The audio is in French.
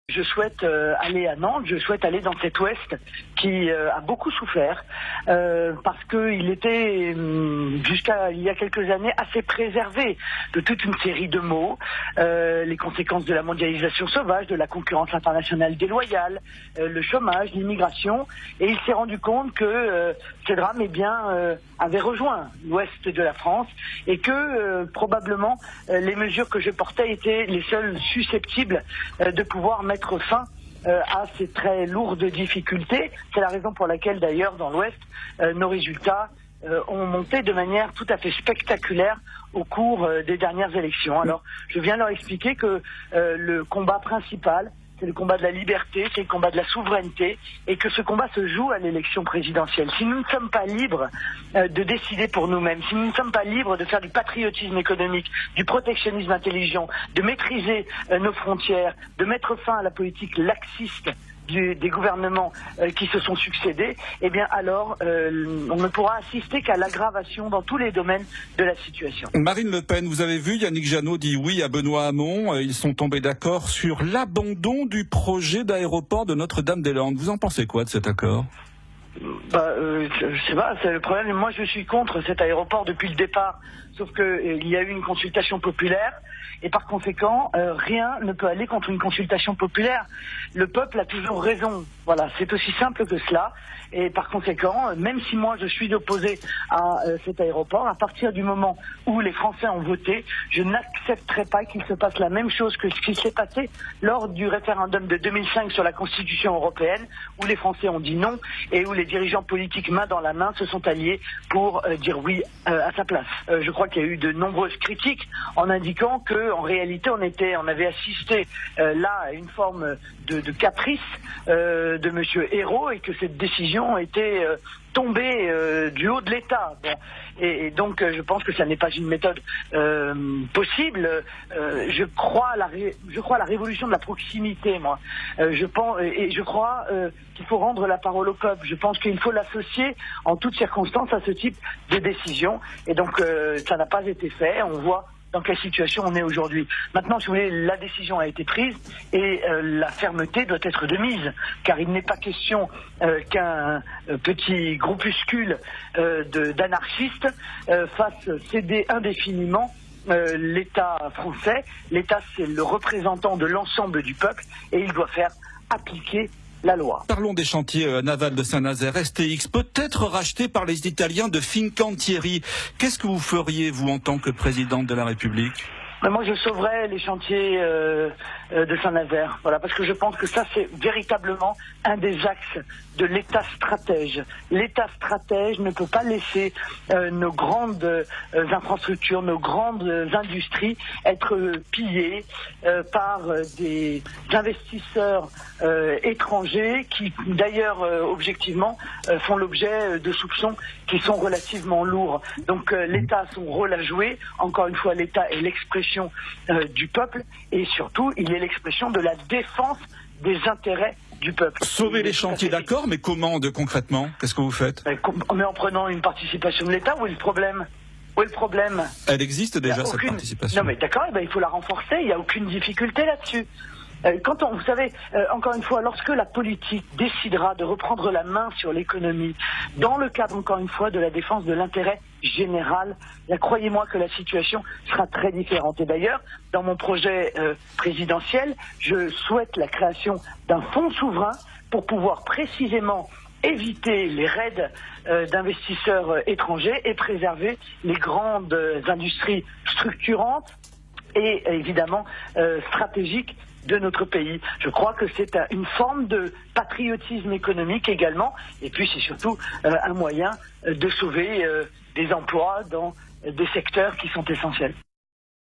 Je souhaite aller à Nantes, je souhaite aller dans cet ouest qui a beaucoup souffert parce qu'il était jusqu'à il y a quelques années assez préservé de toute une série de maux, les conséquences de la mondialisation sauvage, de la concurrence internationale déloyale, le chômage, l'immigration, et il s'est rendu compte que ce drame avait rejoint l'ouest de la France et que probablement les mesures que je portais étaient les seules susceptibles de pouvoir mettre fin à ces très lourdes difficultés. C'est la raison pour laquelle d'ailleurs dans l'Ouest, nos résultats ont monté de manière tout à fait spectaculaire au cours des dernières élections. Alors je viens leur expliquer que le combat principal, c'est le combat de la liberté, c'est le combat de la souveraineté, et que ce combat se joue à l'élection présidentielle. Si nous ne sommes pas libres de décider pour nous-mêmes, si nous ne sommes pas libres de faire du patriotisme économique, du protectionnisme intelligent, de maîtriser nos frontières, de mettre fin à la politique laxiste des gouvernements qui se sont succédés, eh bien alors on ne pourra assister qu'à l'aggravation dans tous les domaines de la situation. Marine Le Pen, vous avez vu, Yannick Jadot dit oui à Benoît Hamon. Ils sont tombés d'accord sur l'abandon du projet d'aéroport de Notre-Dame-des-Landes. Vous en pensez quoi de cet accord ? Je sais pas, c'est le problème. Moi, je suis contre cet aéroport depuis le départ. Sauf qu'il y a eu une consultation populaire et par conséquent, rien ne peut aller contre une consultation populaire. Le peuple a toujours raison. Voilà, c'est aussi simple que cela. Et par conséquent, même si moi je suis opposé à cet aéroport, à partir du moment où les Français ont voté, je n'accepterai pas qu'il se passe la même chose que ce qui s'est passé lors du référendum de 2005 sur la Constitution européenne, où les Français ont dit non et où les dirigeants politiques main dans la main se sont alliés pour dire oui à sa place. Je crois qu'il y a eu de nombreuses critiques en indiquant que en réalité on avait assisté là à une forme de caprice de Monsieur Ayrault et que cette décision était tombée du haut de l'État. Bon. Et donc je pense que ça n'est pas une méthode possible. Je crois à la révolution de la proximité, moi. Je crois qu'il faut rendre la parole au peuple. Je pense qu'il faut l'associer en toutes circonstances à ce type de décision. Et donc ça n'a pas été fait. On voit dans quelle situation on est aujourd'hui. Maintenant, si vous voulez, la décision a été prise et la fermeté doit être de mise, car il n'est pas question qu'un petit groupuscule d'anarchistes fasse céder indéfiniment l'État français. L'État, c'est le représentant de l'ensemble du peuple et il doit faire appliquer la loi. Parlons des chantiers navals de Saint-Nazaire. STX peut-être racheté par les Italiens de Fincantieri. Qu'est-ce que vous feriez, vous, en tant que présidente de la République ? Moi, je sauverais les chantiers de Saint-Nazaire, voilà, parce que je pense que ça, c'est véritablement un des axes de l'État stratège. L'État stratège ne peut pas laisser nos grandes infrastructures, nos grandes industries être pillées par des investisseurs étrangers qui, d'ailleurs, objectivement, font l'objet de soupçons qui sont relativement lourds. Donc, l'État a son rôle à jouer. Encore une fois, l'État est l'expression du peuple et surtout il est l'expression de la défense des intérêts du peuple. Sauver les chantiers, d'accord, mais comment concrètement ? Qu'est-ce que vous faites ? Mais en prenant une participation de l'État. Où est le problème ? Où est le problème ? Elle existe déjà, cette participation. Non mais d'accord, il faut la renforcer, il n'y a aucune difficulté là-dessus. Vous savez, encore une fois, lorsque la politique décidera de reprendre la main sur l'économie, dans le cadre, encore une fois, de la défense de l'intérêt général, croyez-moi que la situation sera très différente. Et d'ailleurs, dans mon projet présidentiel, je souhaite la création d'un fonds souverain pour pouvoir précisément éviter les raids d'investisseurs étrangers et préserver les grandes industries structurantes et évidemment stratégiques de notre pays. Je crois que c'est une forme de patriotisme économique également, et puis c'est surtout un moyen de sauver des emplois dans des secteurs qui sont essentiels.